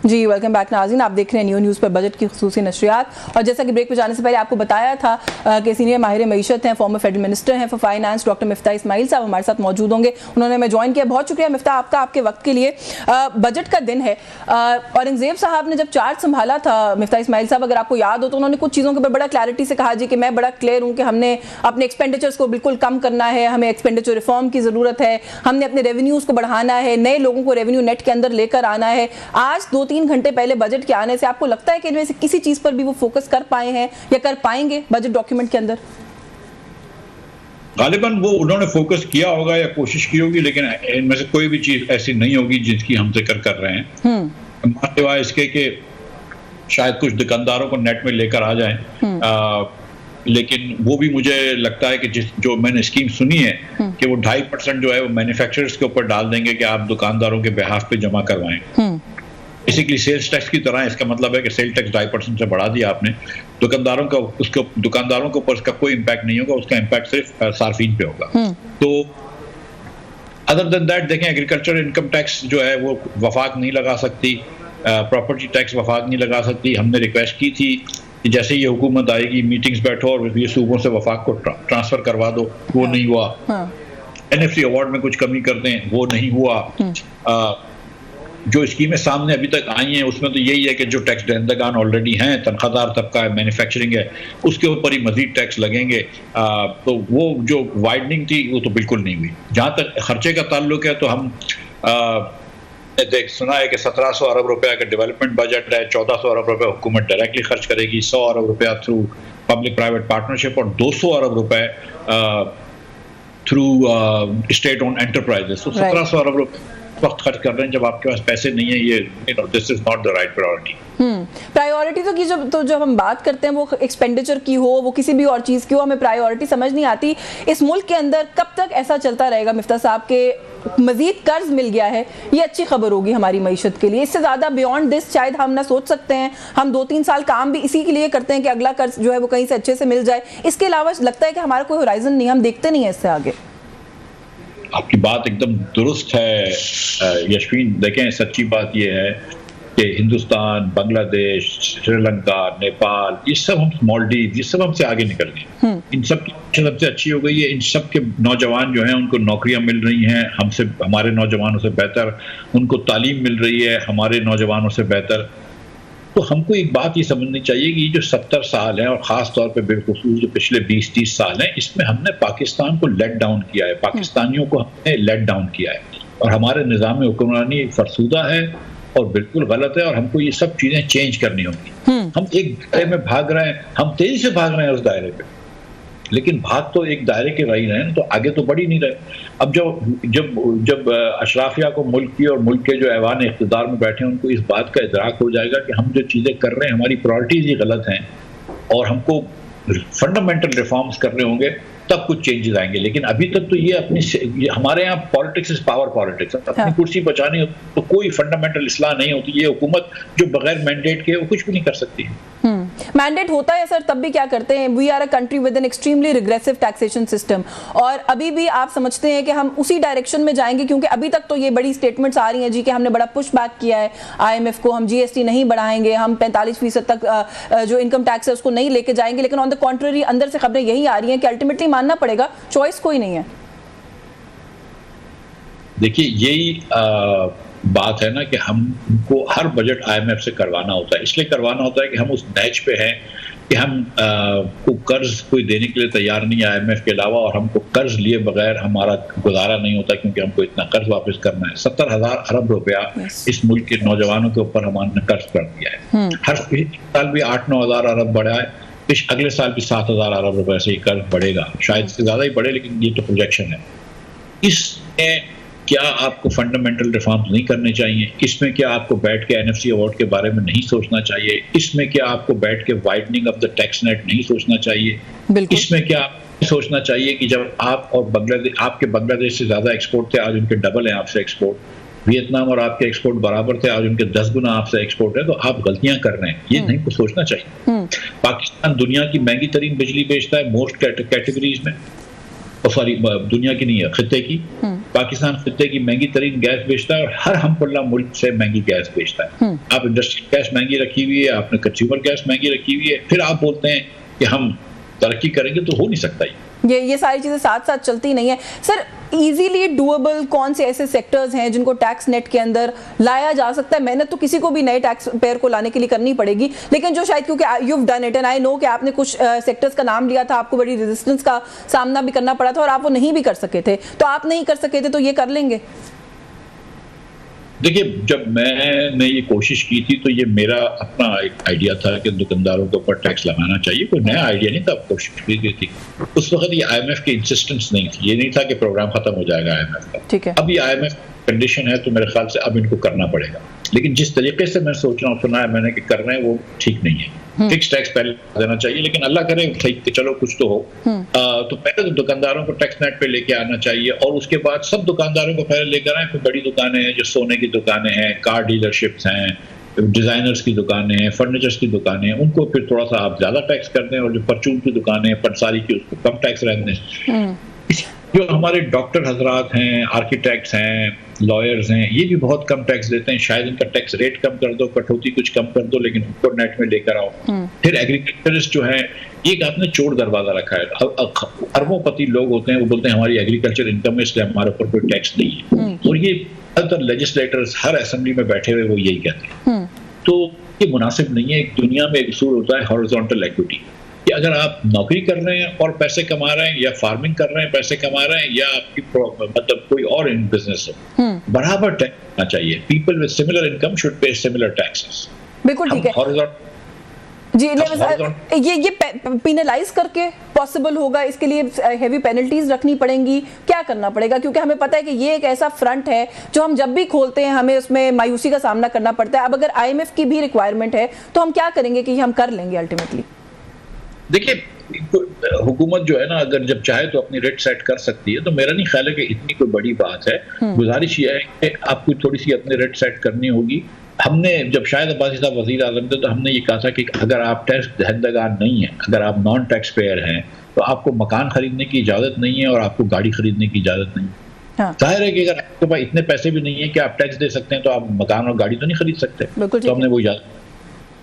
जी welcome back नाज़रीन, आप देख रहे हैं न्यू न्यूज़ पर बजट की खुसूसी नशरियात। और जैसा कि ब्रेक पे जाने से पहले आपको बताया था कि सीनियर माहिर मईशत हैं, फॉर्मर फेडरल मिनिस्टर हैं for finance, doctor Miftah Ismail साहब हमारे साथ मौजूद होंगे। उन्होंने हमें ज्वाइन किया। बहुत शुक्रिया मिफ्ता आपका, आपके वक्त के लिए। बजट का दिन है। औरंगजेब साहब ने जब चार्ज संभाला था, मिफ्ता इस्माइल साहब अगर आपको याद हो, तो उन्होंने कुछ चीज़ों के ऊपर बड़ा क्लैरिटी से कहा जी कि मैं बड़ा क्लियर हूँ कि हमने अपने एक्सपेंडिचर्स को बिल्कुल कम करना है, हमें एक्सपेंडिचर रिफॉर्म की ज़रूरत है, हमने अपने रेवेन्यूज़ को बढ़ाना है, नए लोगों को रेवेन्यू नेट के अंदर लेकर आना है। आज 2-3 घंटे पहले बजट के आने से आपको लगता है कि इनमें से किसी चीज पर भी वो फोकस कर पाए हैं या कर पाएंगे बजट डॉक्यूमेंट के अंदर? गालिबन वो उन्होंने फोकस किया होगा या कोशिश की होगी, लेकिन इनमें से कोई भी चीज ऐसी नहीं होगी जिसकी हम जिक्र कर रहे हैं। सिवाय इसके कि शायद कुछ दुकानदारों को नेट में लेकर आ जाएं, लेकिन वो भी मुझे लगता है कि जो मैंने स्कीम सुनी है कि वो 2.5% जो है वो मैन्युफैक्चरर्स के ऊपर डाल देंगे कि आप दुकानदारों के बिहाफ पे जमा करवाएं। बेसिकली सेल्स टैक्स की तरह। इसका मतलब है कि सेल टैक्स 2.5% से बढ़ा दिया आपने, दुकानदारों के ऊपर उसका कोई इम्पैक्ट नहीं होगा, उसका इम्पैक्ट सिर्फ सार्फिन पे होगा। तो अदर देन दैट देखें, एग्रीकल्चर इनकम टैक्स जो है वो वफाक नहीं लगा सकती, प्रॉपर्टी टैक्स वफाक नहीं लगा सकती। हमने रिक्वेस्ट की थी कि जैसे ये हुकूमत आएगी मीटिंग्स बैठो और ये सूबों से वफाक को ट्रांसफर करवा दो, वो नहीं हुआ। NFC अवार्ड में कुछ कमी कर दें, वो नहीं हुआ। जो स्कीमें सामने अभी तक आई हैं उसमें तो यही है कि जो टैक्स दहंदगान ऑलरेडी हैं, तनख्वाहदार तबका है, मैन्युफैक्चरिंग है, उसके ऊपर ही मजीद टैक्स लगेंगे। तो वो जो वाइडनिंग थी वो तो बिल्कुल नहीं हुई। जहाँ तक खर्चे का ताल्लुक है तो हम सुना है कि 1700 अरब रुपया का डेवलपमेंट बजट है, 1400 अरब रुपया हुकूमत डायरेक्टली खर्च करेगी, 100 अरब रुपया थ्रू पब्लिक प्राइवेट पार्टनरशिप और 200 अरब रुपए थ्रू स्टेट ओन एंटरप्राइजेस। तो 1700 अरब रुपये वक्त खर्च कर रहे हैं जब आपके पास पैसे नहीं है। ये this is not the right priority. Priority तो की जब हम बात करते हैं वो एक्सपेंडिचर की हो, वो किसी भी और चीज़ की हो, हमें प्रायोरिटी समझ नहीं आती। इस मुल्क के अंदर कब तक ऐसा चलता रहेगा मिफ्ता साहब के मजीद कर्ज मिल गया है? ये अच्छी खबर होगी हमारी मईशत के लिए। इससे ज़्यादा बियॉन्ड दिस शायद हम ना सोच सकते हैं। हम 2-3 साल काम भी इसी के लिए करते हैं कि अगला कर्ज जो है वो कहीं से अच्छे से मिल जाए। इसके अलावा लगता है कि हमारा कोई होराइजन नहीं, हम देखते नहीं है इससे आगे। आपकी बात एकदम दुरुस्त है यशवीन। देखें, सच्ची बात यह है कि हिंदुस्तान, बांग्लादेश, श्रीलंका, नेपाल, ये सब हम मालदीव, ये सब हमसे आगे निकल गए। इन सब की सबसे अच्छी हो गई है। इन सब के नौजवान जो हैं उनको नौकरियां मिल रही हैं हमसे, हमारे नौजवानों से बेहतर। उनको तालीम मिल रही है हमारे नौजवानों से बेहतर। तो हमको एक बात ये समझनी चाहिए कि ये जो 70 साल हैं और ख़ास तौर पे बिलखुसूस जो पिछले 20-30 साल हैं, इसमें हमने पाकिस्तान को लेट डाउन किया है, पाकिस्तानियों को हमने लेट डाउन किया है और हमारे निज़ाम हुक्मरानी फरसूदा है और बिल्कुल गलत है और हमको ये सब चीज़ें चेंज करनी होंगी। हम एक दायरे में भाग रहे हैं, हम तेज़ी से भाग रहे हैं उस दायरे पे, लेकिन भाग तो एक दायरे के रही रहे हैं, तो आगे तो बढ़ ही नहीं रहे। अब जब अशराफिया को मुल्क की और मुल्क के जो ऐवान इख्तिदार में बैठे हैं उनको इस बात का इदराक हो जाएगा कि हम जो चीज़ें कर रहे हैं हमारी प्रायोरिटीज ही गलत हैं और हमको फंडामेंटल रिफॉर्म्स करने होंगे, तब कुछ चेंजेस आएंगे। लेकिन अभी तक तो ये हमारे यहाँ पॉलिटिक्स इज पावर पॉलिटिक्स। अपनी कुर्सी बचानी हो तो कोई फंडामेंटल इस्लाह नहीं होती। ये हुकूमत जो बगैर मैंडेट के वो कुछ भी नहीं कर सकती। मैंडेट होता है सर, तब भी क्या करते हैं? We are a country with an extremely regressive taxation system और अभी भी आप समझते हैं कि हम उसी डायरेक्शन में जाएंगे? क्योंकि अभी तक तो ये बड़ी स्टेटमेंट्स आ रही हैं जी कि हमने बड़ा पुश बैक किया है IMF को, हम GST नहीं बढ़ाएंगे, हम 45% तक जो इनकम टैक्स है उसको नहीं लेके जाएंगे। लेकिन ऑन द कॉन्ट्ररी अंदर से खबरें यही आ रही हैं कि अल्टीमेटली मानना पड़ेगा, चॉइस कोई नहीं है। देखिए, यही बात है ना कि हमको हर बजट IMF से करवाना होता है। इसलिए करवाना होता है कि हम उस नैच पे हैं कि हम को कर्ज कोई देने के लिए तैयार नहीं है IMF के अलावा, और हमको कर्ज लिए बगैर हमारा गुजारा नहीं होता क्योंकि हमको इतना कर्ज वापस करना है। 70,000 अरब रुपया इस मुल्क के नौजवानों के ऊपर हमने कर्ज कर दिया है। हर साल भी 8-9 हज़ार अरब बढ़ा है, अगले साल भी 7,000 अरब रुपए से कर्ज बढ़ेगा, शायद से ज़्यादा ही बढ़े, लेकिन ये तो प्रोजेक्शन है। इसमें क्या आपको फंडामेंटल रिफॉर्म्स नहीं करने चाहिए? इसमें क्या आपको बैठ के NFC अवार्ड के बारे में नहीं सोचना चाहिए? इसमें क्या आपको बैठ के widening of the tax net नहीं सोचना चाहिए? इसमें क्या आपको सोचना चाहिए कि जब आप और बांग्लादेश, आपके बांग्लादेश से ज़्यादा एक्सपोर्ट थे, आज उनके डबल है आपसे एक्सपोर्ट। वियतनाम और आपके एक्सपोर्ट बराबर थे, आज उनके 10 गुना आपसे एक्सपोर्ट है, तो आप गलतियां कर रहे हैं। ये नहीं को सोचना चाहिए। पाकिस्तान दुनिया की महंगी तरीन बिजली बेचता है मोस्ट कैटेगरीज में, सॉरी दुनिया की नहीं है, खित्ते की। पाकिस्तान खित्ते की महंगी तरीन गैस बेचता है और हर हमपुल्ला मुल्क से महंगी गैस बेचता है। आप इंडस्ट्रियल गैस महंगी रखी हुई है, आपने कंज्यूमर गैस महंगी रखी हुई है, फिर आप बोलते हैं कि हम तरक्की करेंगे, तो हो नहीं सकता ये सारी चीजें साथ साथ चलती नहीं है। सर, इजीली डूएबल कौन से ऐसे सेक्टर्स हैं जिनको टैक्स नेट के अंदर लाया जा सकता है? मेहनत तो किसी को भी नए टैक्स पेयर को लाने के लिए करनी पड़ेगी, लेकिन जो शायद, क्योंकि you have done it and I know कि आपने कुछ सेक्टर्स का नाम लिया था, आपको बड़ी रेजिस्टेंस का सामना भी करना पड़ा था और आप वो नहीं भी कर सके थे, तो आप नहीं कर सके थे तो ये कर लेंगे? देखिए, जब मैंने ये कोशिश की थी तो ये मेरा अपना एक आइडिया था कि दुकानदारों के ऊपर टैक्स लगाना चाहिए, कोई नया आइडिया नहीं था, कोशिश की गई थी। उस वक्त ये IMF की इंसिस्टेंस नहीं थी, ये नहीं था कि प्रोग्राम खत्म हो जाएगा IMF का। ठीक है। अब ये IMF कंडीशन है तो मेरे ख्याल से अब इनको करना पड़ेगा, लेकिन जिस तरीके से मैं सोच रहा हूँ, सुना है मैंने कि कर रहे हैं, वो ठीक नहीं है। फिक्स टैक्स पहले देना चाहिए, लेकिन अल्लाह करे ठीक, चलो कुछ तो हो। तो पहले तो दुकानदारों को टैक्स नेट पे लेके आना चाहिए और उसके बाद सब दुकानदारों को पहले लेकर आए। फिर बड़ी दुकानें हैं, जो सोने की दुकानें हैं, कार डीलरशिप्स हैं, डिजाइनर्स की दुकानें हैं, फर्नीचर्स की दुकानें हैं, उनको फिर थोड़ा सा आप ज्यादा टैक्स कर दें, और जो परचून की दुकानें हैं, पंसारी की, उसको कम टैक्स रहने दें। जो हमारे डॉक्टर हजरात हैं, आर्किटेक्ट्स हैं, लॉयर्स हैं, ये भी बहुत कम टैक्स देते हैं, शायद इनका टैक्स रेट कम कर दो, कटौती कुछ कम कर दो, लेकिन उनको नेट में लेकर आओ। फिर एग्रीकल्चरिस्ट जो है, एक आपने चोर दरवाजा रखा है, अरबोंपति लोग होते हैं, वो बोलते हैं हमारी एग्रीकल्चर इनकम है इसलिए हमारे ऊपर कोई टैक्स नहीं है, और ये ज्यादातर लेजिस्लेटर्स हर असेंबली में बैठे हुए वो यही कहते हैं। तो ये मुनासिब नहीं है। एक दुनिया में एक उसूल होता है हॉरिजॉन्टल इक्विटी, कि अगर आप नौकरी कर रहे हैं और पैसे कमा रहे हैं, या फार्मिंग कर रहे हैं पैसे कमा रहे हैं, या आपकी मतलब कोई और इन बिजनेस हो, बराबर टैक्स होना चाहिए। People with similar income should pay similar taxes. बिल्कुल ठीक है जी। ये पेनलाइज करके पॉसिबल होगा? इसके लिए हेवी पेनल्टीज रखनी पड़ेंगी, क्या करना पड़ेगा? क्योंकि हमें पता है कि ये एक ऐसा फ्रंट है जो हम जब भी खोलते हैं हमें उसमें मायूसी का सामना करना पड़ता है। अब अगर IMF की भी रिक्वायरमेंट है तो हम क्या करेंगे कि हम कर लेंगे अल्टीमेटली? देखिए, हुकूमत जो है ना, अगर जब चाहे तो अपनी रेट सेट कर सकती है, तो मेरा नहीं ख्याल है कि इतनी कोई बड़ी बात है। गुजारिश ये है कि आपको थोड़ी सी अपनी रेट सेट करनी होगी। हमने जब शायद अब्बासी साहब वज़ीर आज़म थे तो हमने ये कहा था कि अगर आप टैक्स दहंदगार नहीं है, अगर आप नॉन टैक्स पेयर हैं, तो आपको मकान खरीदने की इजाज़त नहीं है और आपको गाड़ी खरीदने की इजाज़त नहीं है। जाहिर है कि अगर आपके पास इतने पैसे भी नहीं है कि आप टैक्स दे सकते हैं, तो आप मकान और गाड़ी तो नहीं खरीद सकते। तो हमने वो इजाज़त,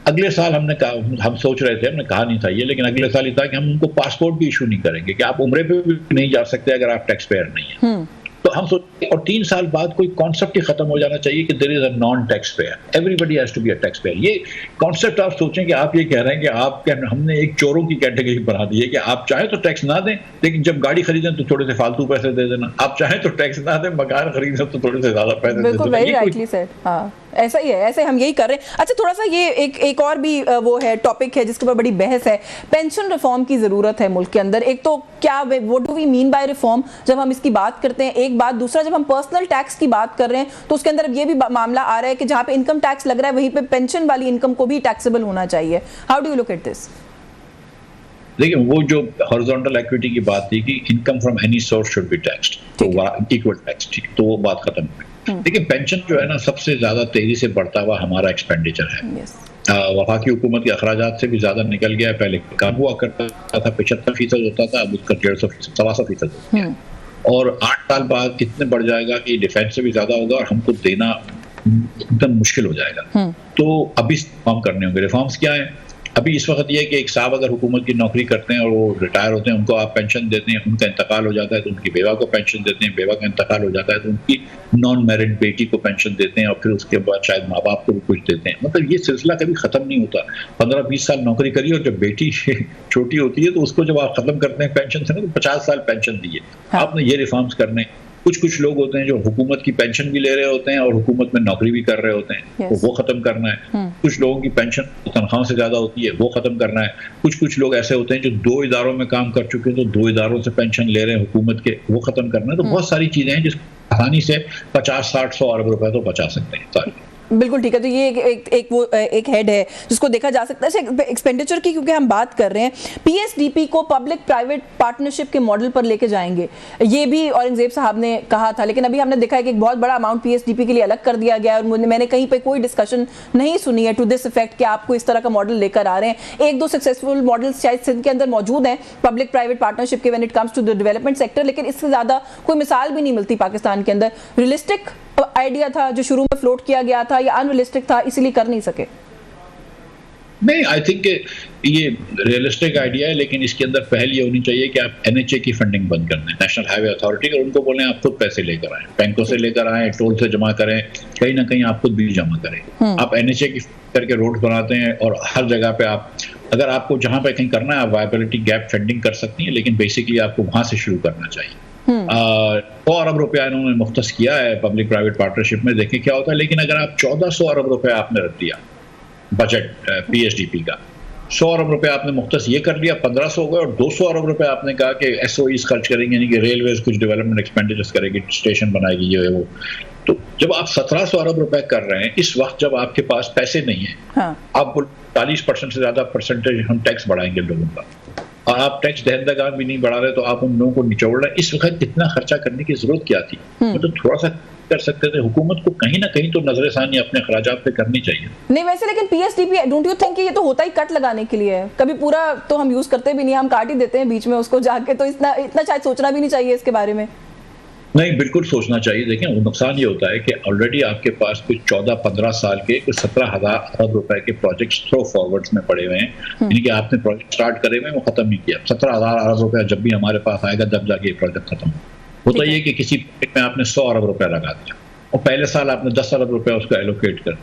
अगले साल हमने कहा, हम सोच रहे थे, हमने कहा नहीं था ये, लेकिन अगले साल ही था कि हम उनको पासपोर्ट भी इशू नहीं करेंगे, कि आप उम्रे पे भी नहीं जा सकते अगर आप टैक्स पेयर नहीं है। तो हम सोचते, और 3 साल बाद कोई कॉन्सेप्ट ही खत्म हो जाना चाहिए कि there is a non taxpayer, everybody has to be a taxpayer. ये कॉन्सेप्ट आप सोचें कि आप ये कह रहे हैं कि आप हमने एक चोरों की कैटेगरी बना दी है कि आप चाहे तो टैक्स ना दें, लेकिन जब गाड़ी खरीदें तो थोड़े से फालतू पैसे दे देना, आप चाहे तो टैक्स ना दें, मकान खरीदें तो थोड़े से ज्यादा पैसे दे देना। बिल्कुल, वेरी राइटली सेड। हाँ, ऐसा ही है, ऐसे हम यही कर रहे हैं। अच्छा, थोड़ा सा ये एक और भी वो है, टॉपिक है जिसके ऊपर बड़ी बहस है। पेंशन रिफॉर्म की जरूरत है मुल्क के अंदर। एक तो क्या, what do we mean by reform, जब हम इसकी बात करते हैं, एक बात। दूसरा, जब हम पर्सनल टैक्स की बात कर रहे हैं तो उसके अंदर ये भी मामला आ रहा है कि जहां पे इनकम टैक्स लग रहा है वहीं पे पेंशन वाली इनकम को भी टैक्सेबल होना चाहिए। How do you look at this? देखिए, वो जो हॉरिजॉन्टल इक्विटी की बात थी कि income from any source should be taxed, तो इक्वल टैक्स, ठीक, तो वो बात खत्म हुई। देखिए, पेंशन जो है ना, सबसे ज्यादा तेजी से बढ़ता हुआ हमारा एक्सपेंडिचर है। वफाकी हुकूमत के अखराजात से भी ज्यादा निकल गया है। पहले कम हुआ करता था, 75% होता था, अब उसका 150%, 125% हो गया, और 8 साल बाद इतने बढ़ जाएगा कि डिफेंस से भी ज्यादा होगा और हमको देना एकदम मुश्किल हो जाएगा। तो अभी रिफॉर्म करने होंगे। रिफॉर्म्स क्या है? अभी इस वक्त ये है कि एक साहब अगर हुकूमत की नौकरी करते हैं और वो रिटायर होते हैं, उनको आप पेंशन देते हैं, उनका इंतकाल हो जाता है तो उनकी बेवा को पेंशन देते हैं, बेवा का इंतकाल हो जाता है तो उनकी नॉन मैरिड बेटी को पेंशन देते हैं, और फिर उसके बाद शायद माँ बाप को भी कुछ देते हैं। मतलब ये सिलसिला कभी खत्म नहीं होता। 15-20 साल नौकरी करी और जब बेटी छोटी होती है तो उसको जब आप खत्म करते हैं पेंशन से, तो 50 साल पेंशन दिए। आपने ये रिफॉर्म्स करने। कुछ लोग होते हैं जो हुकूमत की पेंशन भी ले रहे होते हैं और हुकूमत में नौकरी भी कर रहे होते हैं, तो वो खत्म करना है। कुछ लोगों की पेंशन तनख्वाहों से ज्यादा होती है, वो खत्म करना है। कुछ लोग ऐसे होते हैं जो 2 इदारों में काम कर चुके हैं, तो 2 इदारों से पेंशन ले रहे हैं हुकूमत के, वो खत्म करना है। तो बहुत सारी चीजें हैं जिस आसानी से 50, 60, 100 अरब रुपए तो बचा सकते हैं। बिल्कुल ठीक है, तो ये एक हेड है जिसको देखा जा सकता है। एक्सपेंडिचर की क्योंकि हम बात कर रहे हैं, पीएसडीपी को पब्लिक प्राइवेट पार्टनरशिप के मॉडल पर लेके जाएंगे, ये भी औरंगजेब साहब ने कहा था, लेकिन अभी हमने देखा है कि एक बहुत बड़ा अमाउंट पीएसडीपी के लिए अलग कर दिया गया है और मैंने कहीं पे कोई डिस्कशन नहीं सुनी है टू दिस इफेक्ट कि आपको इस तरह का मॉडल लेकर आ रहे हैं। एक दो सक्सेसफुल मॉडल्स शायद सिंध के अंदर मौजूद हैं पब्लिक प्राइवेट पार्टनरशिप के when it comes to the development sector, लेकिन इससे ज्यादा कोई मिसाल भी नहीं मिलती पाकिस्तान के अंदर। रियलिस्टिक आइडिया था जो शुरू में फ्लोट किया गया था या अनरियलिस्टिक था इसलिए कर नहीं सके? नहीं, आई थिंक ये रियलिस्टिक आइडिया है, लेकिन इसके अंदर पहल ये होनी चाहिए कि आप एनएचए की फंडिंग बंद कर दें, नेशनल हाईवे अथॉरिटी, और उनको बोलें आप खुद पैसे लेकर आएं, बैंकों से लेकर आएं, टोल से जमा करें, कहीं ना कहीं आप खुद भी जमा करें। आप एनएचए की करके रोड बनाते हैं और हर जगह पे आप, अगर आपको जहां पे कहीं करना है आप वायबिलिटी गैप फंडिंग कर सकती हैं, लेकिन बेसिकली आपको वहां से शुरू करना चाहिए। 100 अरब रुपया इन्होंने मुख्तस किया है पब्लिक प्राइवेट पार्टनरशिप में, देखें क्या होता है। लेकिन अगर आप 1400 अरब रुपया आपने रख दिया बजट पीएसडीपी का, 100 अरब रुपया आपने मुख्तस ये कर लिया, 1500 हो गए, और 200 अरब रुपया आपने कहा कि एसओईज खर्च करेंगे, यानी कि रेलवेज कुछ डेवलपमेंट एक्सपेंडिचर्स करेगी, स्टेशन बनाएगी, ये वो। तो जब आप 1700 अरब रुपए कर रहे हैं इस वक्त, जब आपके पास पैसे नहीं है, आप 40% से ज्यादा परसेंटेज हम टैक्स बढ़ाएंगे लोगों का, और आप टैक्स दहंदगान भी नहीं बढ़ा रहे, तो आप उन लोगों को निचोड़ रहे हैं। इस वक्त इतना खर्चा करने की जरूरत क्या थी? मतलब थोड़ा सा कर सकते थे। हुकूमत को कहीं ना कहीं तो नजरसानी अपने खर्चात पे करनी चाहिए। नहीं वैसे, लेकिन पीएसडीपी डोंट यू थिंक ये तो होता ही कट लगाने के लिए है, कभी पूरा तो हम यूज करते भी नहीं, हम काट ही देते हैं बीच में उसको जाके, तो इतना शायद सोचना भी नहीं चाहिए इसके बारे में। नहीं, बिल्कुल सोचना चाहिए। देखें, नुकसान ये होता है कि ऑलरेडी आपके पास कुछ 14-15 साल के कुछ 17,000 अरब रुपए के प्रोजेक्ट्स थ्रो फॉरवर्ड्स में पड़े हुए हैं, यानी कि आपने प्रोजेक्ट स्टार्ट करे हुए, वो खत्म नहीं किया। 17,000 अरब रुपया जब भी हमारे पास आएगा तब जाके ये प्रोजेक्ट खत्म होता है। ये कि किसी प्रोजेक्ट में आपने 100 अरब रुपया लगा दिया और पहले साल आपने 10 अरब रुपया उसको एलोकेट कर,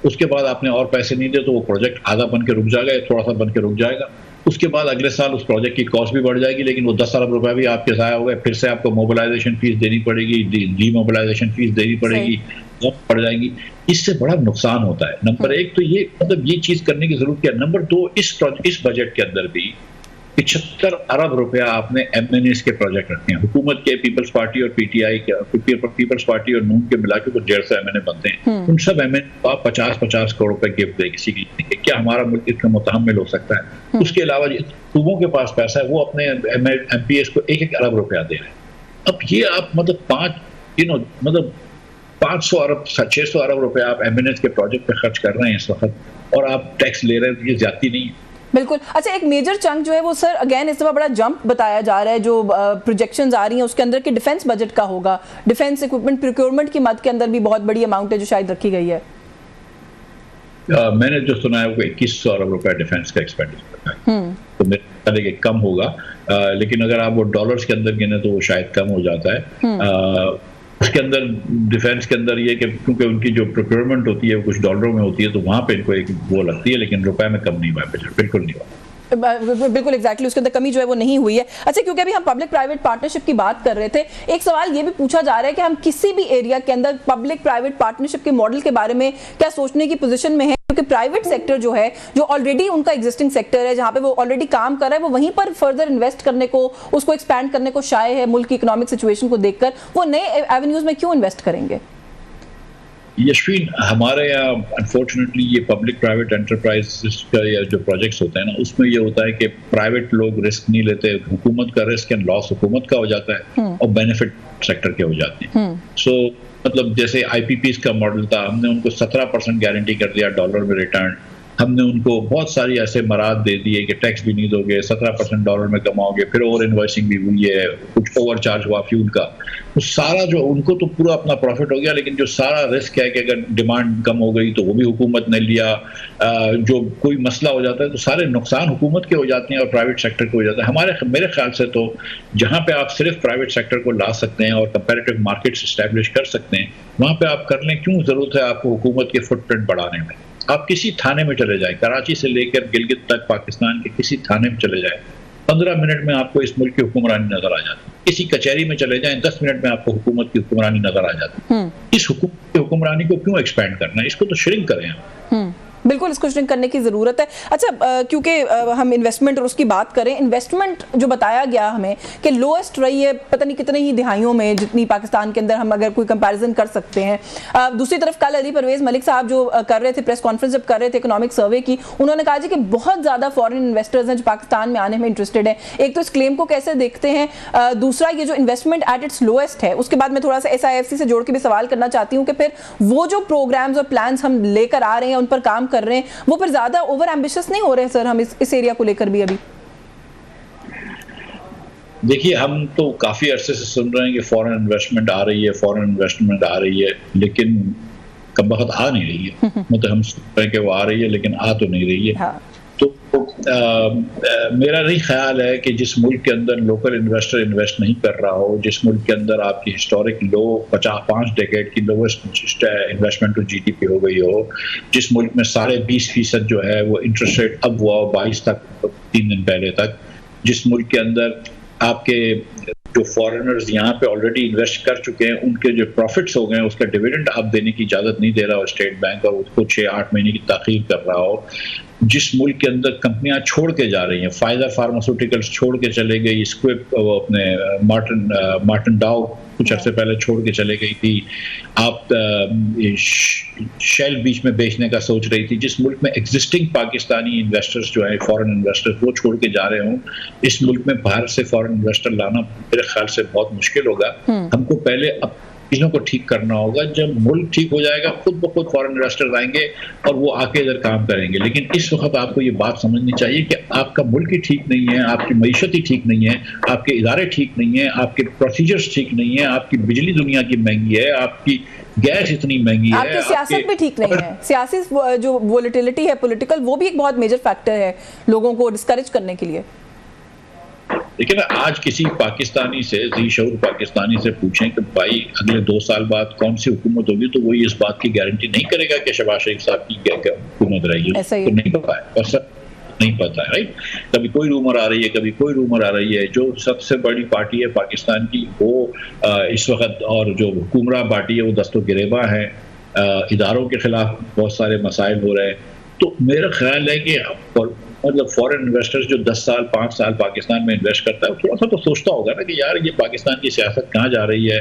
उसके बाद आपने और पैसे नहीं दिए तो वो प्रोजेक्ट आधा बन के रुक जाएगा या थोड़ा सा बन के रुक जाएगा। उसके बाद अगले साल उस प्रोजेक्ट की कॉस्ट भी बढ़ जाएगी, लेकिन वो 10 अरब रुपया भी आपके ज़ाया हो गए, फिर से आपको मोबिलाइजेशन फीस देनी पड़ेगी, डीमोबिलाइजेशन फीस देनी पड़ेगी, पड़ जाएगी। इससे बड़ा नुकसान होता है। नंबर एक तो ये, मतलब ये चीज़ करने की जरूरत क्या। नंबर दो, इस बजट के अंदर भी 75 अरब रुपया आपने एमएनएस के प्रोजेक्ट रखे हैं। हुकूमत के पीपल्स पार्टी और पीटीआई के, पीपल्स पार्टी और नून के मिला के कुछ 150 एमएनए बनते हैं। उन सब एमएनए को आप 50-50 करोड़ रुपए गिफ्ट दे किसी की, क्या हमारा मुल्क इतना मुतहम्मिल हो सकता है? उसके अलावा सूबों के पास पैसा है, वो अपने एमपीएस को 1-1 अरब रुपया दे रहे हैं। अब ये आप मतलब 500 अरब 600 अरब रुपया आप एमएनएस के प्रोजेक्ट पे खर्च कर रहे हैं इस वक्त, और आप टैक्स ले रहे हैं, तो ये ज्यादती नहीं है? बिल्कुल। अच्छा, एक मेजर चंक जो है वो सर अगेन इस दफा बड़ा जंप बताया जा रहा है, जो प्रोजेक्शंस आ रही हैं उसके अंदर कि डिफेंस बजट का होगा, डिफेंस इक्विपमेंट प्रोक्योरमेंट की मद के अंदर भी बहुत बड़ी अमाउंट है जो शायद रखी गई है। मैंने जो सुना है वो 2100 अरब रुपया डिफेंस का एक्सपेंडिचर है, तो मेरे ख्याल है कम होगा, लेकिन अगर आप वो डॉलर्स के अंदर गिने तो वो शायद कम हो जाता है। उसके अंदर डिफेंस के अंदर ये कि क्योंकि उनकी जो प्रोक्योरमेंट होती है वो कुछ डॉलरों में होती है, तो वहां पे इनको एक वो लगती है, लेकिन रुपए में कम नहीं हुआ, बिल्कुल नहीं हुआ। बिल्कुल एग्जैक्टली उसके अंदर कमी जो है वो नहीं हुई है। अच्छा, क्योंकि अभी हम पब्लिक प्राइवेट पार्टनरशिप की बात कर रहे थे, एक सवाल ये भी पूछा जा रहा है कि हम किसी भी एरिया के अंदर पब्लिक प्राइवेट पार्टनरशिप के मॉडल के बारे में क्या सोचने की पोजीशन में है, क्योंकि प्राइवेट सेक्टर जो है, जो ऑलरेडी उनका एग्जिस्टिंग सेक्टर है, जहां पे वो ऑलरेडी काम कर रहा है, वो वहीं पर फर्दर इन्वेस्ट करने को, उसको एक्सपैंड करने को शाय है। मुल्क की इकोनॉमिक सिचुएशन को देखकर वो नए एवेन्यूज में क्यों इन्वेस्ट करेंगे? यशवीन, हमारे यहाँ अनफॉर्चुनेटली ये पब्लिक प्राइवेट एंटरप्राइज का या जो प्रोजेक्ट्स होते हैं ना, उसमें ये होता है कि प्राइवेट लोग रिस्क नहीं लेते, हुकूमत का रिस्क एंड लॉस हुकूमत का हो जाता है और बेनिफिट सेक्टर के हो जाते हैं। सो मतलब जैसे आईपीपीस का मॉडल था, हमने उनको 17% गारंटी कर दिया डॉलर में रिटर्न, हमने उनको बहुत सारी ऐसे मराद दे दिए कि टैक्स भी नहीं दोगे, 17% डॉलर में कमाओगे, फिर ओवर इन्वॉइसिंग भी हुई है, कुछ ओवर चार्ज हुआ फ्यूल का, तो सारा जो उनको तो पूरा अपना प्रॉफिट हो गया, लेकिन जो सारा रिस्क है कि अगर डिमांड कम हो गई तो वो भी हुकूमत ने लिया, जो कोई मसला हो जाता है तो सारे नुकसान हुकूमत के हो जाते हैं और प्राइवेट सेक्टर के हो जाता है। मेरे ख्याल से तो जहाँ पे आप सिर्फ प्राइवेट सेक्टर को ला सकते हैं और कंपैरेटिव मार्केट्स इस्टेब्लिश कर सकते हैं, वहाँ पे आप कर लें। क्यों जरूरत है आपको हुकूमत के फुटप्रिंट बढ़ाने में? आप किसी थाने में चले जाएं, कराची से लेकर गिलगित तक पाकिस्तान के किसी थाने में चले जाएं, 15 मिनट में आपको इस मुल्क की हुक्मरानी नजर आ जाती है। किसी कचहरी में चले जाएं, 10 मिनट में आपको हुकूमत की हुक्मरानी नजर आ जाती है। इस हुकूमत की हुक्मरानी को क्यों एक्सपेंड करना है? इसको तो श्रिंक करें। बिल्कुल इसको श्रिंक करने की ज़रूरत है। अच्छा, क्योंकि हम इन्वेस्टमेंट और उसकी बात करें, इन्वेस्टमेंट जो बताया गया हमें कि लोएस्ट रही है पता नहीं कितने ही दिहाइयों में, जितनी पाकिस्तान के अंदर हम अगर कोई कंपैरिजन कर सकते हैं। दूसरी तरफ कल अली परवेज़ मलिक साहब जो कर रहे थे प्रेस कॉन्फ्रेंस जब कर रहे थे इकोनॉमिक सर्वे की, उन्होंने कहा जी कि बहुत ज़्यादा फॉरेन इन्वेस्टर्स हैं जो पाकिस्तान में आने में इंटरेस्टेड हैं। एक तो इस क्लेम को कैसे देखते हैं, दूसरा ये जो इन्वेस्टमेंट एट इट्स लोएस्ट है, उसके बाद मैं थोड़ा सा SIFC से जोड़ के भी सवाल करना चाहती हूँ कि फिर वो जो प्रोग्राम्स और प्लान्स हम लेकर आ रहे हैं, उन पर काम कर रहे हैं, वो फिर ज्यादा ओवर एम्बिशियस नहीं हो रहे सर हम इस एरिया को लेकर भी अभी? देखिए, हम तो काफी अरसे से सुन रहे हैं कि फॉरेन इन्वेस्टमेंट आ रही है, फॉरेन इन्वेस्टमेंट आ रही है, लेकिन कब वक्त आ नहीं रही है। मतलब हम सुन रहे हैं कि वो आ रही है लेकिन आ तो नहीं रही है। हाँ। तो मेरा नहीं ख्याल है कि जिस मुल्क के अंदर लोकल इन्वेस्टर इन्वेस्ट नहीं कर रहा हो, जिस मुल्क के अंदर आपकी हिस्टोरिक लो 5 डेकेड की लोवेस्ट इन्वेस्टमेंट टू GDP हो गई हो, जिस मुल्क में 20.5% जो है वो इंटरेस्ट रेट अब हुआ 22 तक 3 दिन पहले तक, जिस मुल्क के अंदर आपके जो फॉरेनर्स यहाँ पे ऑलरेडी इन्वेस्ट कर चुके हैं उनके जो प्रॉफिट्स हो गए हैं उसका डिविडेंड आप देने की इजाज़त नहीं दे रहा हो स्टेट बैंक, और उसको 6-8 महीने की ताख़ीर कर रहा हो, जिस मुल्क के अंदर कंपनियां छोड़ के जा रही हैं, फाइजर फार्मास्यूटिकल्स छोड़ के चले गई, स्क्विब अपने मार्टिन डाउ कुछ अर्से पहले छोड़ के चले गई थी, आप शेल बीच में बेचने का सोच रही थी, जिस मुल्क में एग्जिस्टिंग पाकिस्तानी इन्वेस्टर्स जो है फॉरेन इन्वेस्टर्स वो छोड़ के जा रहे हों, इस मुल्क में बाहर से फॉरेन इन्वेस्टर लाना मेरे ख्याल से बहुत मुश्किल होगा। हमको पहले अब चीज़ों को ठीक करना होगा। जब मुल्क ठीक हो जाएगा खुद ब खुद फॉरेन इन्वेस्टर्स आएंगे और वो आके इधर काम करेंगे, लेकिन इस वक्त आपको ये बात समझनी चाहिए कि आपका मुल्क ही ठीक नहीं है, आपकी मईशत ही ठीक नहीं है, आपके इदारे ठीक नहीं है, आपके प्रोसीजर्स ठीक नहीं है, आपकी बिजली दुनिया की महंगी है, आपकी गैस इतनी महंगी है, आपकी सियासत भी ठीक नहीं है। सियासी जो वोलेटिलिटी है पॉलिटिकल, वो भी एक बहुत मेजर फैक्टर है लोगों को डिस्करेज करने के लिए। लेकिन आज किसी पाकिस्तानी से, ज़ी-शऊर पाकिस्तानी से पूछें कि भाई अगले 2 साल बाद कौन सी हुकूमत होगी, तो वो इस बात की गारंटी नहीं करेगा कि शहबाज शरीफ साहब की क्या हुकूमत रहेगी, तो नहीं पता है, और सब नहीं पता है, राइट। कभी कोई रूमर आ रही है, कभी कोई रूमर आ रही है। जो सबसे बड़ी पार्टी है पाकिस्तान की वो इस वक्त, और जो हुकूमरान पार्टी है वो दस्तो गिरेबा है, इदारों के खिलाफ बहुत सारे मसाइल हो रहे हैं। तो मेरा ख्याल है कि मतलब फॉरेन इन्वेस्टर्स जो 10 साल 5 साल पाकिस्तान में इन्वेस्ट करता है थोड़ा सा तो सोचता होगा ना कि यार ये पाकिस्तान की सियासत कहाँ जा रही है,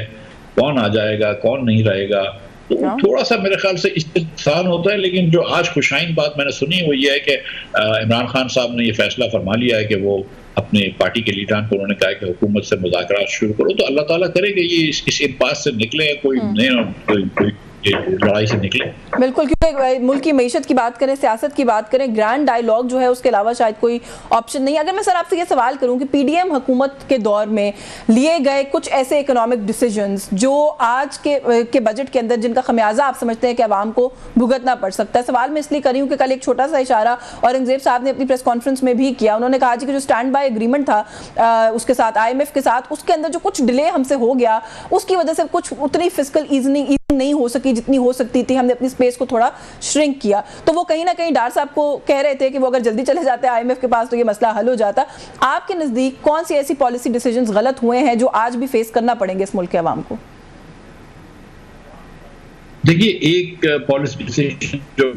कौन आ जाएगा कौन नहीं रहेगा, तो थोड़ा सा मेरे ख्याल से इससे नुकसान होता है। लेकिन जो आज खुशाइन बात मैंने सुनी वो ये है कि इमरान खान साहब ने ये फैसला फरमा लिया है कि वो अपने पार्टी के लीडरान को उन्होंने कहा कि हुकूमत से मुज़ाकरात शुरू करो, तो अल्लाह ताला करे कि ये इस इम्पास से निकले, कोई नए लड़ाई से निकले। बिल्कुल, क्योंकि मुल्क की मईशत की बात करें, सियासत की बात करें, ग्रैंड डायलॉग जो है उसके अलावा शायद कोई ऑप्शन नहीं। अगर मैं सर आपसे ये सवाल करूं कि PDM हुकूमत के दौर में लिए गए कुछ ऐसे इकोनॉमिक डिसीजंस जो आज के बजट के अंदर जिनका खमियाजा आप समझते हैं कि अवाम को भुगतना पड़ सकता है। सवाल मैं इसलिए करी हूँ कि कल एक छोटा सा इशारा औरंगजेब साहब ने अपनी प्रेस कॉन्फ्रेंस में भी किया। उन्होंने कहा जी कि जो स्टैंड बाय एग्रीमेंट था उसके साथ IMF के साथ, उसके अंदर जो कुछ डिले हमसे हो गया उसकी वजह से कुछ उतनी फिस्कल ईजिंग नहीं हो सकी जितनी हो सकती थी, हमने अपनी स्पेस को थोड़ा श्रिंक किया। तो वो कहीं ना कहीं डार साहब को कह रहे थे कि वो अगर जल्दी चले जाते IMF के पास तो ये मसला हल हो जाता। आपके नजदीक कौन सी ऐसी पॉलिसी डिसीजंस गलत हुए हैं जो आज भी फेस करना पड़ेंगे इस मुल्क के अवाम को? देखिए, एक पॉलिसी डिसीजन जो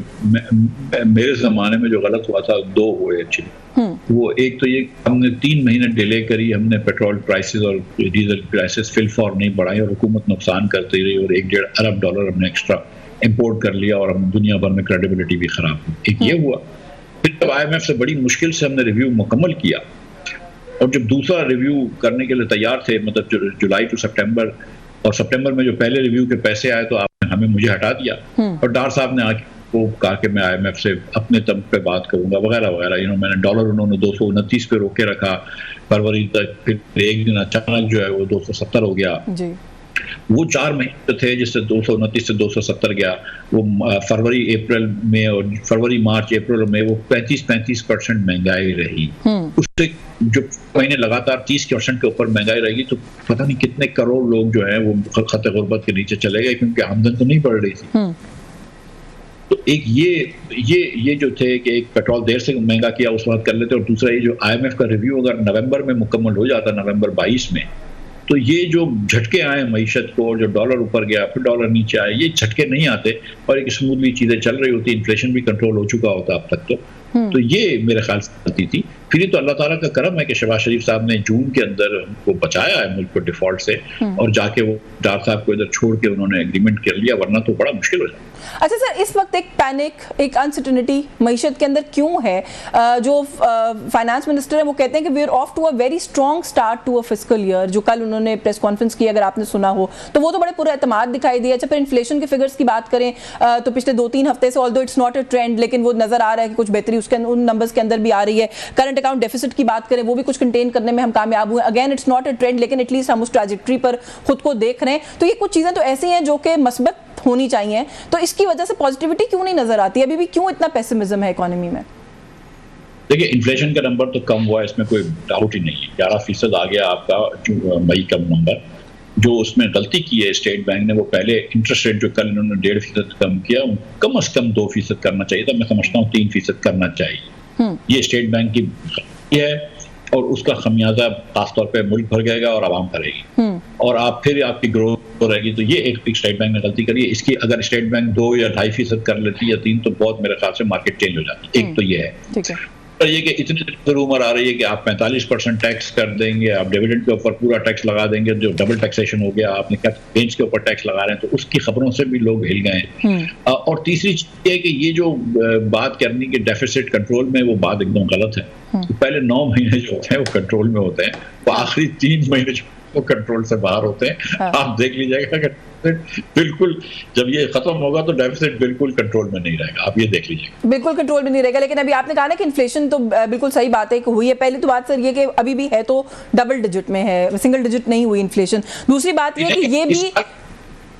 मेरे जमाने में जो गलत हुआ था 2 हुए अच्छे। वो एक तो ये हमने 3 महीने डिले करी, हमने पेट्रोल प्राइसेस और डीजल प्राइसेस फिलफॉर नहीं बढ़ाई और हुकूमत नुकसान करती रही और $1.5 अरब हमने एक्स्ट्रा इंपोर्ट कर लिया और हम दुनिया भर में क्रेडिबिलिटी भी खराब हुई। एक ये हुआ। फिर जब IMF से बड़ी मुश्किल से हमने रिव्यू मुकम्मल किया और जब दूसरा रिव्यू करने के लिए तैयार थे, मतलब जुलाई टू सितंबर, और सितंबर में जो पहले रिव्यू के पैसे आए तो आपने मुझे हटा दिया और डार साहब ने आके वो कहा कि मैं IMF से अपने तब पे बात करूंगा वगैरह वगैरह। मैंने डॉलर उन्होंने 229 पे रोके रखा फरवरी तक, फिर एक दिन अचानक जो है वो 270 हो गया जी। वो 4 महीने थे जिससे 229 से 270 गया। वो फरवरी अप्रैल में और फरवरी मार्च अप्रैल में वो 35% महंगाई रही। उससे जो महीने लगातार 30% के ऊपर महंगाई रहेगी तो पता नहीं कितने करोड़ लोग जो है वो खत गुर्बत के नीचे चले गए क्योंकि आमदन तो नहीं बढ़ रही थी। तो एक ये जो थे कि एक पेट्रोल देर से महंगा किया उस वक्त कर लेते, और दूसरा ये जो IMF का रिव्यू अगर नवंबर में मुकम्मल हो जाता, नवंबर 22 में, तो ये जो झटके आए मईशत को, जो डॉलर ऊपर गया फिर डॉलर नीचे आया, ये झटके नहीं आते और एक स्मूथली चीजें चल रही होती, इन्फ्लेशन भी कंट्रोल हो चुका होता अब तक तो ये मेरे ख्याल से गलती थी। फिर तो अल्लाह ताला का करम है कि शहबाज शरीफ साहब ने जून के अंदर उनको बचाया है मुल्क को डिफॉल्ट से, और जाके वो डार साहब को इधर छोड़ के उन्होंने एग्रीमेंट कर लिया, वरना तो बड़ा मुश्किल हो जाता। अच्छा सर, इस वक्त एक पैनिक, एक अनसर्टेनिटी मईशत के अंदर क्यों है? जो फाइनेंस मिनिस्टर है वो कहते हैं कि we are off to a very strong start to a fiscal year, जो कल उन्होंने प्रेस कॉन्फ्रेंस की, अगर आपने सुना हो तो वो तो बड़े पूरा एतमाद दिखाई दिया। अच्छा, फिर इन्फ्लेशन के फिगर्स की बात करें तो पिछले 2-3 हफ्ते से, although it's not a trend, लेकिन वो नजर आ रहा है कि कुछ बेहतरी उसके उन नंबर्स के अंदर भी आ रही है। करंट अकाउंट डेफिसिट की बात करें, वो भी कुछ कंटेन करने में हम कामयाब हुए। Again it's not a trend, लेकिन एटलीस्ट हम उस ट्रैजेक्टरी पर खुद को देख रहे हैं। तो ये कुछ चीजें तो ऐसी हैं जो कि मस्बत होनी चाहिए, तो इसकी वजह से पॉजिटिविटी क्यों नहीं नजर आती? अभी भी क्यों इतना पेसिमिज्म है इकोनॉमी में? देखिए, इन्फ्लेशन का नंबर तो कम हुआ है, इसमें कोई डाउट ही नहीं है। 11% आ गया आपका मई का नंबर। जो उसमें गलती की है स्टेट बैंक ने, वो पहले इंटरेस्ट रेट जो कल इन्होंने 1.5% कम किया, कम से कम 2% करना चाहिए था। मैं समझता हूँ 3% करना चाहिए। ये स्टेट बैंक की है और उसका खमियाजा खासतौर पे मुल्क भर जाएगा और आवाम भरेगी, और आप फिर आपकी ग्रोथ हो रहेगी। तो ये एक स्टेट बैंक ने गलती करी है। इसकी अगर स्टेट बैंक 2 या 2.5% कर लेती या 3, तो बहुत मेरे ख्याल से मार्केट चेंज हो जाती। एक तो ये है। ठीक है। और ये कि इतनी रूमर आ रही है कि आप 45% टैक्स कर देंगे, आप डिविडेंड के ऊपर पूरा टैक्स लगा देंगे, जो डबल टैक्सेशन हो गया, आपने गेन्स के ऊपर टैक्स लगा रहे हैं, तो उसकी खबरों से भी लोग हिल गए। और तीसरी चीज ये है कि ये जो बात करनी कि डेफिसिट कंट्रोल में, वो बात एकदम गलत है। तो पहले 9 महीने जो होते हैं वो कंट्रोल में होते हैं, वो आखिरी 3 महीने जो वो कंट्रोल से बाहर होते हैं। आप देख लीजिएगा कि बिल्कुल जब ये खत्म होगा तो डेफिसिट बिल्कुल कंट्रोल में नहीं रहेगा, आप ये देख लीजिए। बिल्कुल कंट्रोल में नहीं रहेगा, लेकिन अभी आपने कहा ना कि इन्फ्लेशन तो बिल्कुल सही बात है कि हुई है। पहले तो बात सर ये कि अभी भी है तो डबल डिजिट में है, सिंगल डिजिट नहीं हुई इन्फ्लेशन। दूसरी बात ये कि ये भी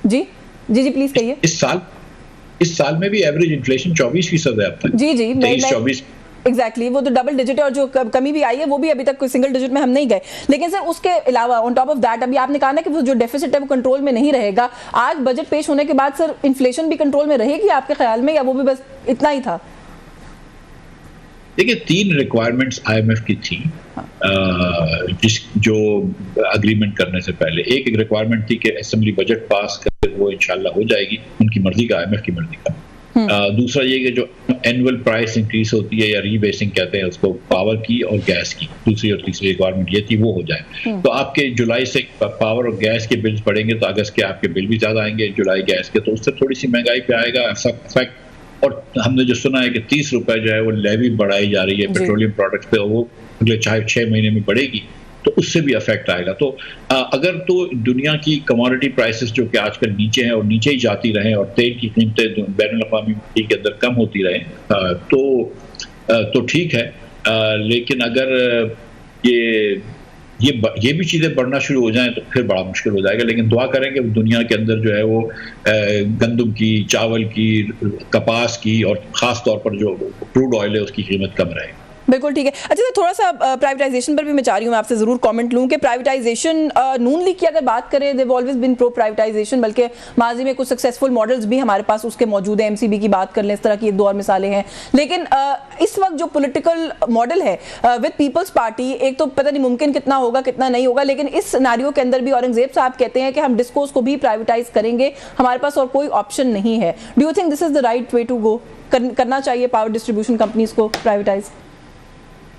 जी जी जी प्लीज कहिए। इस साल में भी एवरेज इन्फ्लेशन 24% है अब तक। जी जी 23-24 एग्जैक्टली, वो तो डबल डिजिट है, और जो कमी भी आई है वो भी अभी तक कोई सिंगल डिजिट में हम नहीं गए। लेकिन सर उसके अलावा ऑन टॉप ऑफ दैट, अभी आपने कहा ना कि वो जो डेफिसिट है वो कंट्रोल में नहीं रहेगा। आज बजट पेश होने के बाद सर इन्फ्लेशन भी कंट्रोल में रहेगी आपके ख्याल में, या वो भी बस इतना ही था? देखिए, 3 रिक्वायरमेंट्स IMF की थी जो अग्रीमेंट करने से पहले। एक रिक्वायरमेंट थी कि असेंबली बजट पास करे, वो इंशाल्लाह हो जाएगी, उनकी मर्जी का, IMF की मर्जी का। दूसरा ये कि जो एनुअल प्राइस इंक्रीज होती है या रीबेसिंग कहते हैं उसको, पावर की और गैस की, दूसरी और तीसरी रिक्वायरमेंट ये थी, वो हो जाए। तो आपके जुलाई से पावर और गैस के बिल्स बढ़ेंगे तो अगस्त के आपके बिल भी ज्यादा आएंगे, जुलाई गैस के, तो उससे थोड़ी सी महंगाई पे आएगा ऐसा इफेक्ट। और हमने जो सुना है कि 30 रुपए जो है वो लेवी बढ़ाई जा रही है पेट्रोलियम प्रोडक्ट्स पे, और वो अगले 6 महीने में बढ़ेगी, तो उससे भी अफेक्ट आएगा। तो अगर तो दुनिया की कमोडिटी प्राइसेस जो कि आजकल नीचे हैं और नीचे ही जाती रहें, और तेल की कीमतें बैनुल-अक़वामी मंडी के अंदर कम होती रहें, तो ठीक है। लेकिन अगर ये भी चीज़ें बढ़ना शुरू हो जाएं तो फिर बड़ा मुश्किल हो जाएगा। लेकिन दुआ करें कि दुनिया के अंदर जो है वो गंदम की, चावल की, कपास की, और ख़ास तौर पर जो क्रूड ऑयल है उसकी कीमत कम रहे। बिल्कुल ठीक है। अच्छा, तो थोड़ा सा प्राइवेटाइजेशन पर भी मैं चाह रही हूँ, मैं आपसे जरूर कमेंट लूँ कि प्राइवेटाइजेशन, नून लीग की अगर बात करें, देव ऑलवेज बिन प्रो प्राइवेटाइजेशन, बल्कि माजी में कुछ सक्सेसफुल मॉडल्स भी हमारे पास उसके मौजूद हैं। MCB की बात कर लें, इस तरह की 1-2 और मिसालें हैं। लेकिन इस वक्त जो पॉलिटिकल मॉडल है विद पीपल्स पार्टी, एक तो पता नहीं मुमकिन कितना होगा कितना नहीं होगा, लेकिन इस सिनेरियो के अंदर भी औरंगजेब साहब कहते हैं कि हम डिस्कोर्स को भी प्राइवेटाइज करेंगे, हमारे पास और कोई ऑप्शन नहीं है। Do you think this is the right way to go? करना चाहिए पावर डिस्ट्रीब्यूशन कंपनीज को प्राइवेटाइज?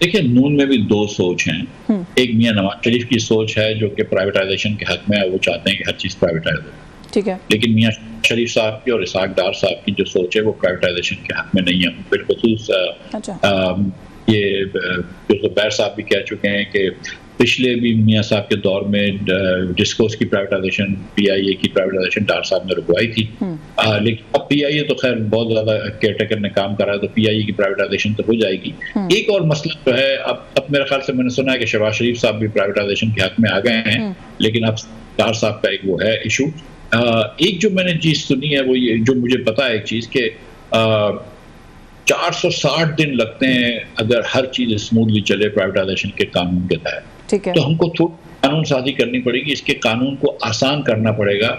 देखिए, नून में भी 2 सोच हैं। एक मियां नवाज शरीफ की सोच है जो कि प्राइवेटाइजेशन के हक में है, वो चाहते हैं कि हर चीज प्राइवेटाइज हो। ठीक है। लेकिन मियां शरीफ साहब की और इसाक डार साहब की जो सोच है वो प्राइवेटाइजेशन के हक में नहीं है। बिलखुसूस ये जो ज़ुबैर साहब भी कह चुके हैं कि पिछले भी मियां साहब के दौर में डिस्कोस की प्राइवेटाइजेशन, PIA की प्राइवेटाइजेशन डार साहब ने रुकवाई थी। लेकिन अब PIA तो खैर बहुत ज्यादा केयरटेकर ने काम करा है, तो PIA की प्राइवेटाइजेशन तो हो जाएगी। एक और मसला जो है, अब मेरे ख्याल से मैंने सुना है कि शहबाज शरीफ साहब भी प्राइवेटाइजेशन के हक में आ गए हैं, लेकिन अब डार साहब का एक वो है इशू। एक जो मैंने चीज सुनी है वो ये, जो मुझे पता है एक चीज के 460 दिन लगते हैं अगर हर चीज स्मूथली चले प्राइवेटाइजेशन के कानून के तहत। तो हमको कानून साजी करनी पड़ेगी, इसके कानून को आसान करना पड़ेगा,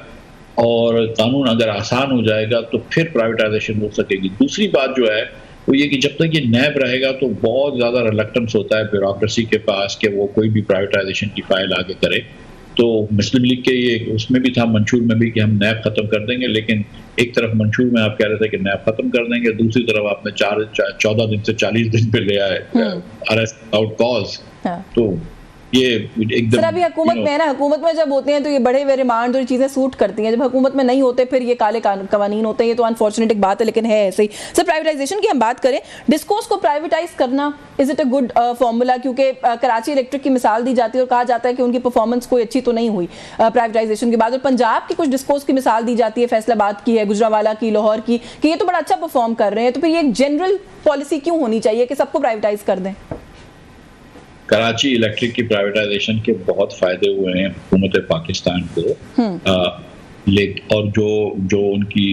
और कानून अगर आसान हो जाएगा तो फिर प्राइवेटाइजेशन हो सकेगी। दूसरी बात जो है वो ये कि जब तक ये नैब रहेगा तो बहुत ज़्यादा रिलक्टेंस होता है ब्यूरोक्रेसी के पास कि वो कोई भी प्राइवेटाइजेशन की फाइल आगे करे। तो मुस्लिम लीग के ये उसमें भी था, मंशूर में भी, कि हम नैब खत्म कर देंगे, लेकिन एक तरफ मंशूर में आप कह रहे थे कि नैब खत्म कर देंगे, दूसरी तरफ आपने 14 दिन से 40 दिन पे ले आए अरेस्ट आउट कॉज। तो ये एकदम सर अभी हुकूमत में है ना, हुकूमत में जब होते हैं तो ये बड़े हुए रिमांड और चीजें सूट करती हैं, जब हुकूमत में नहीं होते फिर ये काले कवानीन होते हैं। ये तो अनफॉर्चुनेट एक बात है, लेकिन है ऐसे ही। सर प्राइवेटाइजेशन की हम बात करें, डिस्कोर्स को प्राइवेटाइज करना is it a good formula? क्योंकि कराची इलेक्ट्रिक की मिसाल दी जाती है और कहा जाता है कि उनकी परफॉर्मेंस कोई अच्छी तो नहीं हुई प्राइवेटाइजेशन के बाद, और पंजाब की कुछ डिस्कोर्स की मिसाल दी जाती है, फैसलाबाद की है, गुजरांवाला की, लाहौर की, कि ये तो बड़ा अच्छा परफॉर्म कर रहे हैं। तो फिर ये एक जनरल पॉलिसी क्यों होनी चाहिए कि सबको प्राइवेटाइज कर दें? कराची इलेक्ट्रिक की प्राइवेटाइजेशन के बहुत फायदे हुए हैं हुकूमत पाकिस्तान को, और जो उनकी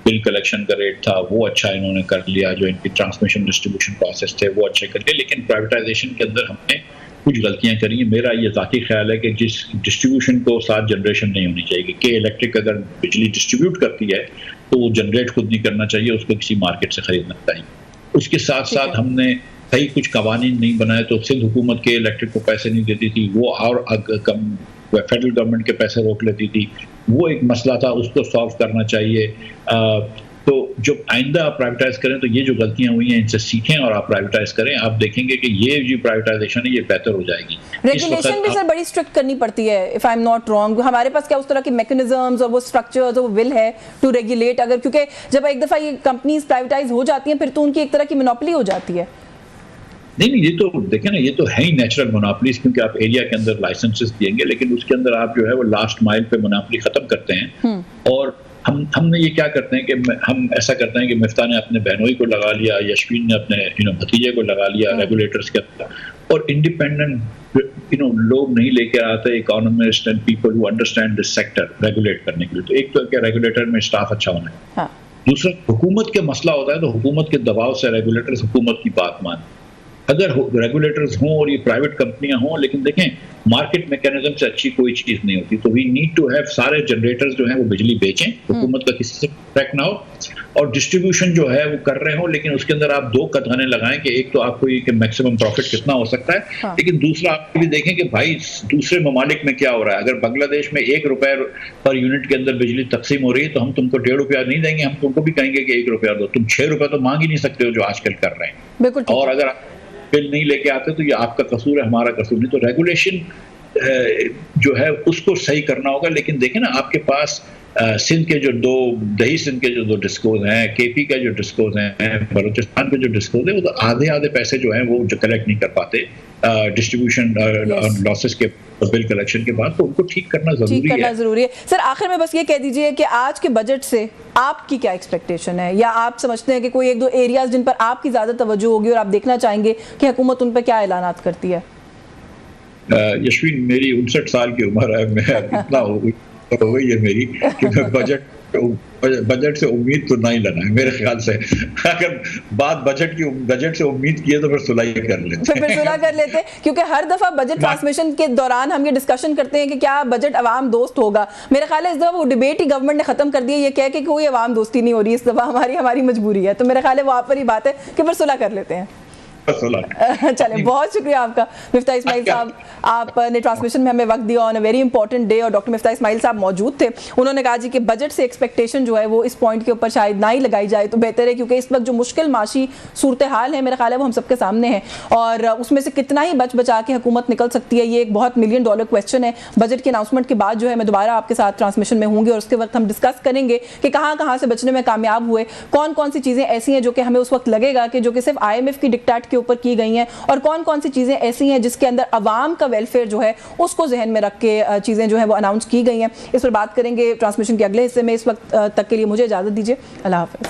बिल कलेक्शन का रेट था वो अच्छा इन्होंने कर लिया, जो इनकी ट्रांसमिशन डिस्ट्रीब्यूशन प्रोसेस थे वो अच्छे कर लिए, लेकिन प्राइवेटाइजेशन के अंदर हमने कुछ गलतियां करी हैं। मेरा ये ज़ाती ख्याल है कि जिस डिस्ट्रीब्यूशन को साथ जनरेशन नहीं होनी चाहिए, कि इलेक्ट्रिक अगर बिजली डिस्ट्रीब्यूट करती है तो वो जनरेट खुद नहीं करना चाहिए, उसको किसी मार्केट से खरीदना चाहिए। उसके साथ साथ हमने सही कुछ कवानीन नहीं बनाए, तो सिंध हुकूमत के इलेक्ट्रिक को पैसे नहीं देती थी, वो और फेडरल गवर्नमेंट के पैसे रोक लेती थी, वो एक मसला था, उसको सॉल्व करना चाहिए। तो जब आइंदा आप प्राइवेटाइज करें तो ये जो गलतियां हुई हैं इनसे सीखें और आप प्राइवेटाइज करें, आप देखेंगे कि ये जो प्राइवेटाइजेशन है ये बेहतर हो जाएगी। रेगुलेशन भी सर बड़ी स्ट्रिक्ट करनी पड़ती है, if I am not wrong. हमारे पास क्या उस तरह के मैकेनिज्म्स और वो स्ट्रक्चर्स और वो विल है टू रेगुलेट? अगर क्योंकि जब एक दफा ये कंपनीज प्राइवेटाइज हो जाती हैं फिर तो उनकी एक तरह की मोनोपोली हो जाती है। नहीं, ये तो देखें ना, ये तो है ही नेचुरल मोनोपोलीज, क्योंकि आप एरिया के अंदर लाइसेंसेस देंगे, लेकिन उसके अंदर आप जो है वो लास्ट माइल पे मोनोपोली खत्म करते हैं। और हमने ये क्या करते हैं कि हम ऐसा करते हैं कि मिफ्ता ने अपने बहनोई को लगा लिया, यशवीन ने अपने भतीजे को लगा लिया रेगुलेटर्स के अंदर, और इंडिपेंडेंट लोग नहीं लेके आते economist and people who understand this sector regulate करने के लिए। तो एक तो क्या रेगुलेटर में स्टाफ अच्छा होना है, दूसरा हुकूमत के मसला होता है तो हुकूमत के दबाव से रेगुलेटर्स हुकूमत की बात मानते। अगर रेगुलेटर्स हों और ये प्राइवेट कंपनियां हों, लेकिन देखें मार्केट मैकेनिज्म से अच्छी कोई चीज नहीं होती, तो वी नीड टू हैव सारे जनरेटर्स जो हैं वो बिजली बेचें, हुकूमत का किसी से कॉन्ट्रैक्ट ना हो, और डिस्ट्रीब्यूशन जो है वो कर रहे हो, लेकिन उसके अंदर आप दो कदगाने लगाएं कि एक तो आपको ये कि मैक्सिमम प्रॉफिट कितना हो सकता है, लेकिन दूसरा आप भी देखें कि भाई दूसरे ममालिक में क्या हो रहा है। अगर बांग्लादेश में ₹1 पर यूनिट के अंदर बिजली तकसीम हो रही है तो हम तुमको ₹1.5 नहीं देंगे, हम तुमको भी कहेंगे कि ₹1 दो, तुम ₹6 तो मांग ही नहीं सकते हो जो आजकल कर रहे हैं। और अगर बिल नहीं लेके आते तो ये आपका कसूर है, हमारा कसूर नहीं। तो रेगुलेशन जो है उसको सही करना होगा। लेकिन देखें ना, आपके पास सिंध के जो दही सिंध के जो 2 डिस्कोज हैं, केपी का जो डिस्कोज हैं, बलूचिस्तान के जो डिस्कोज है, वो तो आधे पैसे जो हैं वो जो कलेक्ट नहीं कर पाते डिस्ट्रीब्यूशन लॉसेस के बिल कलेक्शन के बाद, तो उनको ठीक करना जरूरी है। सर आखिर में बस ये कह दीजिए कि आज के बजट से आपकी क्या एक्सपेक्टेशन है, या आप समझते हैं कि कोई 1-2 एरियाज जिन पर आपकी ज्यादा तवज्जो होगी और आप देखना चाहेंगे कि हुकूमत उन पर क्या ऐलानात करती है? यशवीन, मेरी 59 साल की उम्र है, मैं इतना हो गई है मेरी कि मैं बजट से उम्मीद तो नहीं लेना है मेरे ख्याल से। अगर बात बजट से उम्मीद की है तो फिर सुलह कर लेते हैं। क्योंकि हर दफा बजट ट्रांसमिशन के दौरान हम ये डिस्कशन करते हैं कि क्या बजट अवाम दोस्त होगा। मेरा ख्याल है इस दफा वो डिबेट ही गवर्नमेंट ने खत्म कर दिया, ये कह के कोई अवाम दोस्ती नहीं हो रही इस दफा, हमारी मजबूरी है। तो मेरा ख्याल है वो आप पर ही बात है कि फिर सुलह कर लेते हैं। चले, बहुत शुक्रिया आपका मिफ्ता इस्माइल साहब, आपने ट्रांसमिशन में हमें वक्त दिया on a very important day, और डॉक्टर मिफ्ता इस्माइल साहब मौजूद थे। उन्होंने कहा जी कि बजट से एक्सपेक्टेशन जो है वो इस पॉइंट के ऊपर शायद ना ही लगाई जाए तो बेहतर है, क्योंकि इस वक्त जो मुश्किल माशी सूरत हाल है मेरा ख्याल है वो हम सबके सामने है, और उसमें से कितना ही बचा के हुकूमत निकल सकती है, ये एक बहुत $1 मिलियन क्वेश्चन है। बजट के अनाउंसमेंट के बाद जो है मैं दोबारा आपके साथ ट्रांसमिशन में होंगी, और उसके वक्त हम डिस्कस करेंगे कि कहाँ से बचने में कामयाब हुए, कौन सी चीज़ें ऐसी हैं जो कि हमें उस वक्त लगेगा कि जो कि सिर्फ IMF की डिक्टेट के ऊपर की गई हैं, और कौन सी चीजें ऐसी हैं जिसके अंदर अवाम का वेलफेयर जो है उसको जहन में रख के चीजें जो है वो अनाउंस की गई हैं। इस पर बात करेंगे ट्रांसमिशन के अगले हिस्से में। इस वक्त तक के लिए मुझे इजाजत दीजिए, अल्लाह हाफिज।